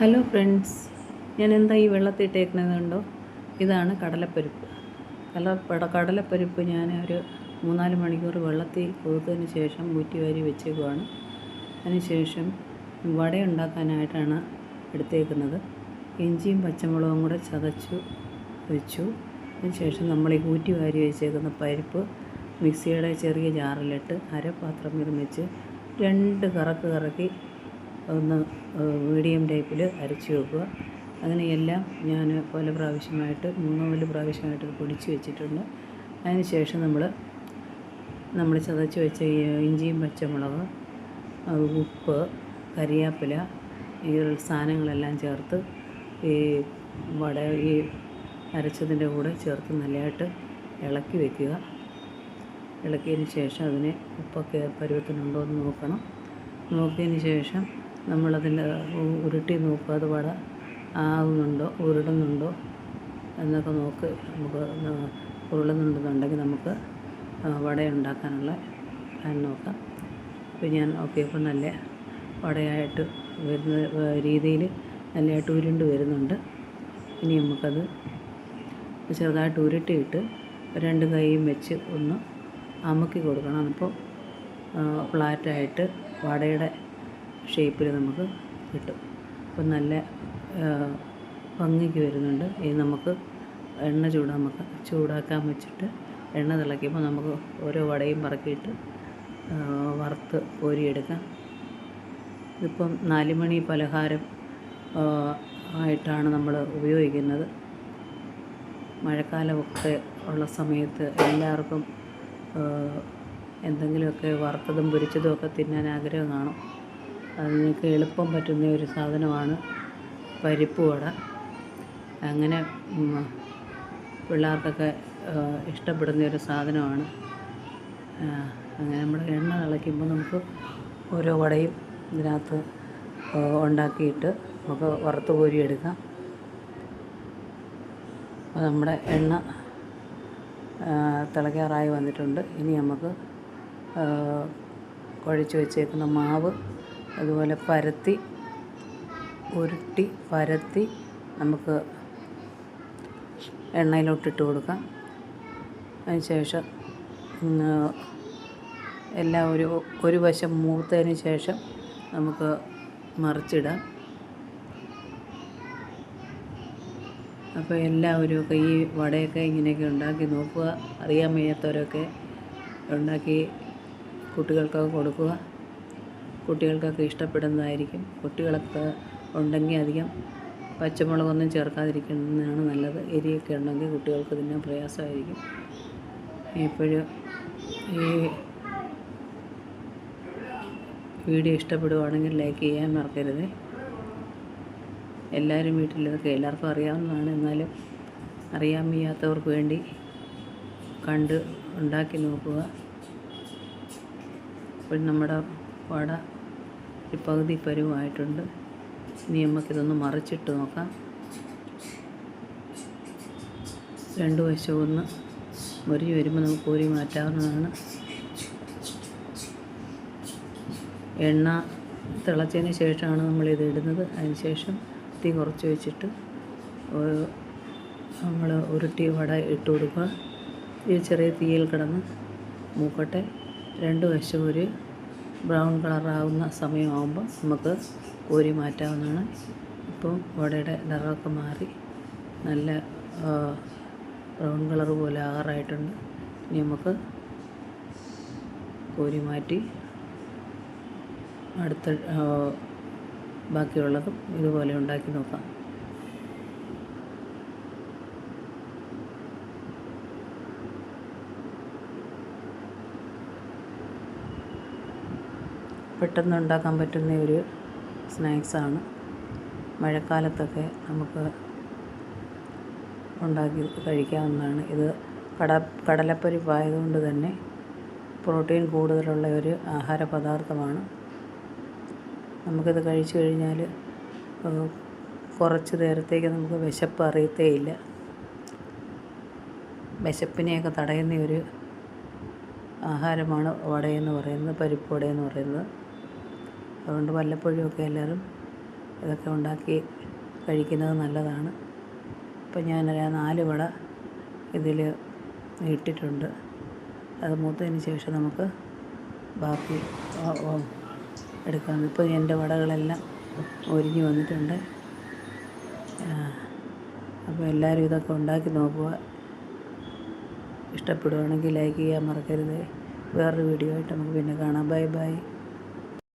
Hello friends, ഞാൻ എന്താ ഈ വെള്ളത്തിട്ടേക്കുന്നത് കണ്ടോ? ഇതാണ് കടലപ്പരിപ്പ്. കടലപ്പരിപ്പ് ഞാൻ ഒരു 3-4 മണിക്കൂർ വെള്ളത്തിൽ കുതിർത്തതിന് ശേഷം ഊറ്റി വാരി വെച്ചേക്കുവാണ്. അതിനുശേഷം വട ഉണ്ടാക്കാനായിട്ടാണ് എടുത്തേക്കുന്നത്. ഇഞ്ചിയും പച്ചമുളകും കൂടെ ചതച്ചു വെച്ചു. അതിനുശേഷം നമ്മൾ ഈ ഊറ്റി വാരി വെച്ചേക്കുന്ന പരിപ്പ് മിക്സിയുടെ ചെറിയ ജാറിലിട്ട് അരപ്പാത്രം വീതം വെച്ച് 2 കറക്കി ഒന്ന് മീഡിയം ടൈപ്പിൽ അരച്ച് വെക്കുക. അങ്ങനെയെല്ലാം ഞാൻ പല പ്രാവശ്യമായിട്ട് 3-4 പ്രാവശ്യമായിട്ട് പൊടിച്ച് വെച്ചിട്ടുണ്ട്. അതിന് ശേഷം നമ്മൾ ചതച്ച് വെച്ച ഇഞ്ചിയും പച്ചമുളക്, ഉപ്പ്, കരിയാപ്പില, ഈ സാധനങ്ങളെല്ലാം ചേർത്ത് ഈ അരച്ചതിൻ്റെ കൂടെ ചേർത്ത് നല്ലതായിട്ട് ഇളക്കി വയ്ക്കുക. ഇളക്കിയതിന് ശേഷം അതിനെ ഉപ്പൊക്കെ പരുവത്തിനുണ്ടോ എന്ന് നോക്കണം. നോക്കിയതിന് ശേഷം നമ്മളതിൻ്റെ ഉരുട്ടി നോക്കുക, അത് വട ആവുന്നുണ്ടോ, ഉരുടുന്നുണ്ടോ എന്നൊക്കെ നമുക്ക് ഉരുളുന്നുണ്ടെന്നുണ്ടെങ്കിൽ നമുക്ക് വട ഉണ്ടാക്കാനുള്ള പ്ലാൻ നോക്കാം. അപ്പോൾ ഞാൻ നോക്കിയപ്പോൾ നല്ല വടയായിട്ട് വരുന്ന രീതിയിൽ നല്ലതായിട്ട് ഉരുണ്ട് വരുന്നുണ്ട്. ഇനി നമുക്കത് ചെറുതായിട്ട് ഉരുട്ടിയിട്ട് 2 കൈയും വെച്ച് ഒന്ന് അമുക്കി കൊടുക്കണം. അപ്പോൾ ഫ്ലാറ്റായിട്ട് വടയുടെ ഷേപ്പിൽ നമുക്ക് കിട്ടും. അപ്പോൾ നല്ല ഭംഗിക്ക് വരുന്നുണ്ട്. ഇനി നമുക്ക് എണ്ണ ചൂടാക്കാൻ വെച്ചിട്ട് എണ്ണ തിളയ്ക്കുമ്പോൾ നമുക്ക് ഓരോ വടയും പറക്കിയിട്ട് വറുത്ത് കോരിയെടുക്കാം. ഇതിപ്പം 4 മണി പലഹാരം ആയിട്ടാണ് നമ്മൾ ഉപയോഗിക്കുന്നത്. മഴക്കാലമൊക്കെ ഉള്ള സമയത്ത് എല്ലാവർക്കും എന്തെങ്കിലുമൊക്കെ വറുത്തതും പൊരിച്ചതും ഒക്കെ തിന്നാൻ ആഗ്രഹം കാണും. അതിനൊക്കെ എളുപ്പം പറ്റുന്ന ഒരു സാധനമാണ് പരിപ്പ് വട. അങ്ങനെ പിള്ളേർക്കൊക്കെ ഇഷ്ടപ്പെടുന്ന ഒരു സാധനമാണ്. അങ്ങനെ നമ്മൾ എണ്ണ തിളയ്ക്കുമ്പോൾ നമുക്ക് ഓരോ വടയും ഇതിനകത്ത് ഉണ്ടാക്കിയിട്ട് നമുക്ക് വറുത്ത് കോരിയെടുക്കാം. അപ്പോൾ നമ്മുടെ എണ്ണ തിളയ്ക്കാറായി വന്നിട്ടുണ്ട്. ഇനി നമുക്ക് കുഴച്ച് വെച്ചേക്കുന്ന മാവ് അതുപോലെ പരത്തി നമുക്ക് എണ്ണയിലോട്ടിട്ട് കൊടുക്കാം. അതിനുശേഷം എല്ലാം ഒരു വശം മൂത്തതിന് ശേഷം നമുക്ക് മറിച്ചിടാം. അപ്പോൾ എല്ലാവരുമൊക്കെ ഈ വടയൊക്കെ ഇങ്ങനെയൊക്കെ ഉണ്ടാക്കി നോക്കുക. അറിയാൻ വയ്യാത്തവരൊക്കെ ഉണ്ടാക്കി കുട്ടികൾക്കൊക്കെ കൊടുക്കുക. കുട്ടികൾക്കൊക്കെ ഇഷ്ടപ്പെടുന്നതായിരിക്കും. കുട്ടികളൊക്കെ ഉണ്ടെങ്കിൽ അധികം പച്ചമുളകൊന്നും ചേർക്കാതിരിക്കുന്നതാണ് നല്ലത്. എരിയൊക്കെ ഉണ്ടെങ്കിൽ കുട്ടികൾക്ക് തിന്നാൻ പ്രയാസമായിരിക്കും. ഇപ്പോഴും ഈ വീഡിയോ ഇഷ്ടപ്പെടുവാണെങ്കിൽ ലൈക്ക് ചെയ്യാൻ മറക്കരുത്. എല്ലാവരും വീട്ടിലിതൊക്കെ എല്ലാവർക്കും അറിയാവുന്നതാണ്. എന്നാലും അറിയാൻ വയ്യാത്തവർക്ക് വേണ്ടി കണ്ട് ഉണ്ടാക്കി നോക്കുക. അപ്പോൾ നമ്മുടെ വട ഒരു പകുതി പരുവമായിട്ടുണ്ട്. ഇനി നമുക്കിതൊന്ന് മറിച്ചിട്ട് നോക്കാം. 2 വശവും ഒന്ന് മുരിഞ്ഞ് വരുമ്പോൾ നമുക്ക് കോരി മാറ്റാവുന്നതാണ്. എണ്ണ തിളച്ചതിന് ശേഷമാണ് നമ്മളിത് ഇടുന്നത്. അതിന് ശേഷം തീ കുറച്ച് വെച്ചിട്ട് നമ്മൾ ഉരുട്ടി വട ഇട്ട് കൊടുക്കുക. ഈ ചെറിയ തീയിൽ കിടന്ന് മൂക്കട്ടെ. 2 വശവും ഒരു ബ്രൗൺ കളറാകുന്ന സമയമാകുമ്പോൾ നമുക്ക് കോരി മാറ്റാവുന്നതാണ്. ഇപ്പം വടയുടെ നിറമൊക്കെ മാറി നല്ല ബ്രൗൺ കളർ പോലെ ആകാറായിട്ടുണ്ട്. ഇനി നമുക്ക് കോരി മാറ്റി അടുത്ത ബാക്കിയുള്ളതും ഇതുപോലെ ഉണ്ടാക്കി നോക്കാം. പെട്ടെന്ന് ഉണ്ടാക്കാൻ പറ്റുന്ന ഒരു സ്നാക്സാണ്. മഴക്കാലത്തൊക്കെ നമുക്ക് ഉണ്ടാക്കി കഴിക്കാവുന്നതാണ്. ഇത് കടലപ്പരിപ്പായതുകൊണ്ട് തന്നെ പ്രോട്ടീൻ കൂടുതലുള്ള ഒരു ആഹാര പദാർത്ഥമാണ്. നമുക്കിത് കഴിച്ചു കഴിഞ്ഞാൽ കുറച്ച് നേരത്തേക്ക് നമുക്ക് വിശപ്പ് അറിയത്തേയില്ല. വിശപ്പിനെയൊക്കെ തടയുന്ന ഒരു ആഹാരമാണ് വടയെന്ന് പറയുന്നത്, പരിപ്പ് വടയെന്ന് പറയുന്നത്. അതുകൊണ്ട് വല്ലപ്പോഴുമൊക്കെ എല്ലാവരും ഇതൊക്കെ ഉണ്ടാക്കി കഴിക്കുന്നത് നല്ലതാണ്. ഇപ്പം ഞാനൊരു 4 വട ഇതിൽ ഇട്ടിട്ടുണ്ട്. അത് മൂത്തതിന് ശേഷം നമുക്ക് ബാക്കി എടുക്കാം. ഇപ്പോൾ എൻ്റെ വടകളെല്ലാം ഒരിഞ്ഞ് വന്നിട്ടുണ്ട്. അപ്പോൾ എല്ലാവരും ഇതൊക്കെ ഉണ്ടാക്കി നോക്കുക. ഇഷ്ടപ്പെടുകയാണെങ്കിൽ ലൈക്ക് ചെയ്യാൻ മറക്കരുത്. വേറൊരു വീഡിയോ ആയിട്ട് നമുക്ക് പിന്നെ കാണാം. Bye bye.